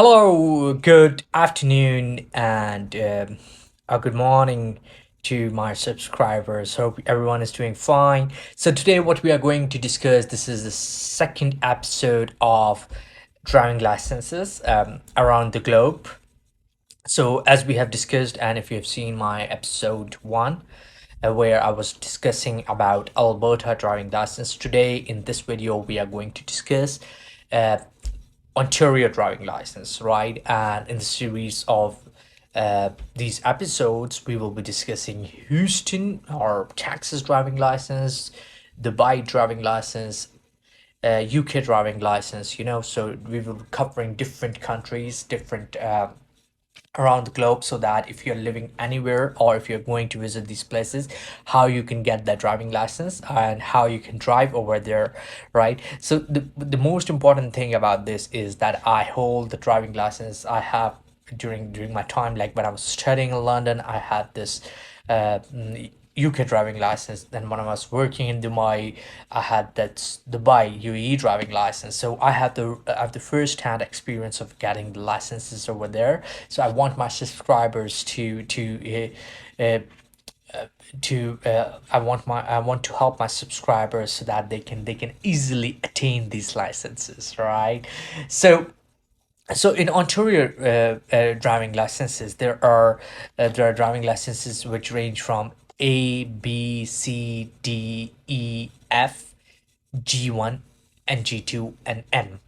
Hello, good afternoon, and good morning to my subscribers. Hope everyone is doing fine. So today, what we are going to discuss, this is the second episode of driving licenses around the globe. So as we have discussed, and if you have seen my episode one, where I was discussing about Alberta driving license, today in this video we are going to discuss uh, Ontario driving license, right? And in the series of these episodes, we will be discussing Houston or Texas driving license, Dubai driving license, UK driving license. So we will be covering different countries, different around the globe, so that if you're living anywhere or if you're going to visit these places, how you can get that driving license and how you can drive over there, right? So the most important thing about this is that I hold the driving license. I have during my time, like when I was studying in London, I had this UK driving license. Then when I was working in Dubai, I had that Dubai UAE driving license. So I have the first hand experience of getting the licenses over there. So I want my subscribers I want to help my subscribers so that they can easily attain these licenses, right? So in Ontario, driving licenses, there are driving licenses which range from A, B, C, D, E, F, G1, and G2, and M.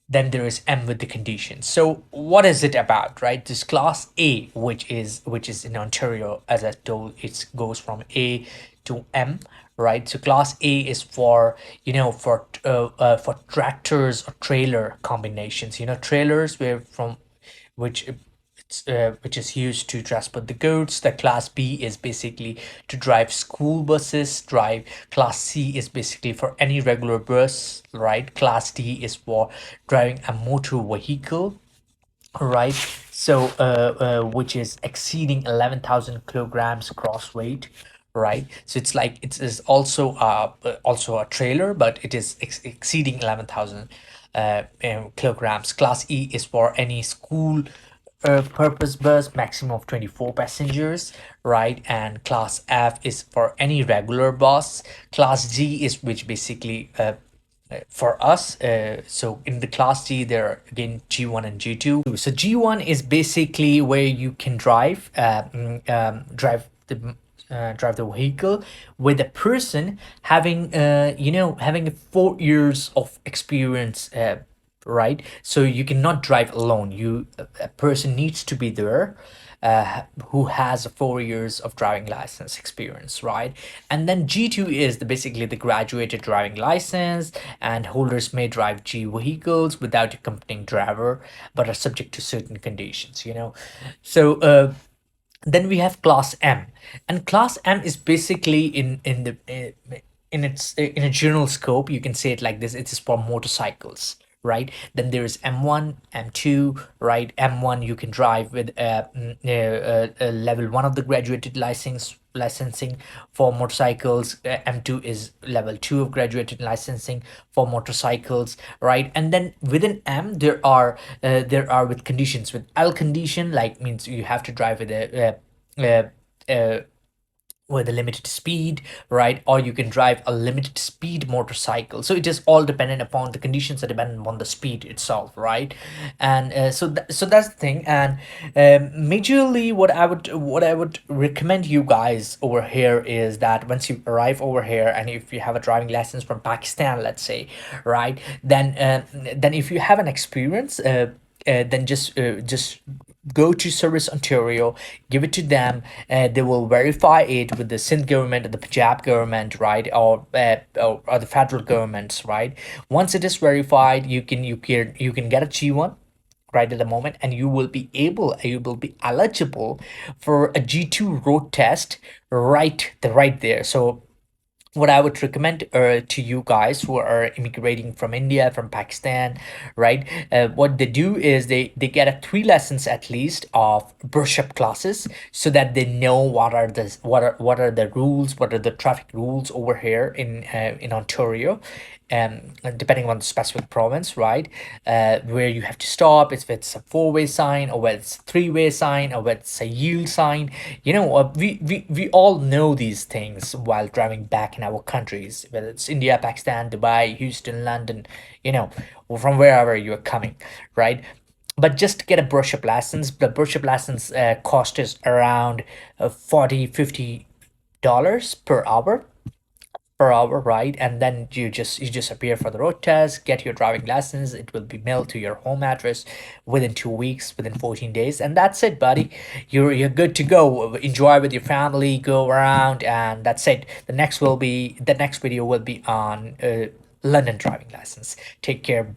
Then there is M with the conditions. So what is it about, right? This class A, which is in Ontario, as I told, it goes from A to M, right? So class A is for for tractors or trailer combinations. Trailers where from which which is used to transport the goods. The class B is basically to drive school buses. Drive class C is basically for any regular bus, right? Class D is for driving a motor vehicle, right? So which is exceeding 11,000 kilograms gross weight, right? So it's like it is also a trailer, but it is exceeding 11,000 kilograms. Class E is for any school purpose bus, maximum of 24 passengers, right? And class F is for any regular bus. Class G is which basically for us, so in the class G, there are again G1 and G2. So G1 is basically where you can drive the vehicle with a person having 4 years of experience, right? So you cannot drive alone. A person needs to be there, who has 4 years of driving license experience, right? And then G2 is basically the graduated driving license, and holders may drive G vehicles without accompanying driver, but are subject to certain conditions. So then we have class M, and class M is basically in a general scope. You can say it like this: it is for motorcycles, right? Then there is M1, M2, right? M1 you can drive with level 1 of the graduated licensing for motorcycles. M2 is level 2 of graduated licensing for motorcycles, right? And then within M there are with conditions. With L condition, like, means you have to drive with a limited speed, right? Or you can drive a limited speed motorcycle. So it is all dependent upon the conditions, are dependent upon the speed itself, right? And so that's the thing. And majorly, what I would recommend you guys over here is that once you arrive over here, and if you have a driving license from Pakistan, let's say, right, then if you have an experience, then just go to Service Ontario, give it to them. They will verify it with the Sindh government, the Punjab government, right, or the federal governments, right. Once it is verified, you can get a G1 right at the moment, and you will be eligible for a G2 road test right there. So what I would recommend to you guys who are immigrating from India, from Pakistan, right? What they do is they get a 3 lessons at least of brush up classes, so that they know what are the rules, what are the traffic rules over here in Ontario. depending on the specific province, right? Where you have to stop, if it's a four-way sign or whether it's a three-way sign or whether it's a yield sign. We all know these things while driving back in our countries, whether it's India, Pakistan, Dubai, Houston, London, you know, or from wherever you're coming, right? But just to get a brush up license, the brush up license cost is around 40 $50 per hour, right? And then you just appear for the road test, get your driving license. It will be mailed to your home address within 2 weeks, within 14 days, and that's it, buddy. You're good to go. Enjoy with your family, go around, and that's it. The next video will be on London driving license. Take care.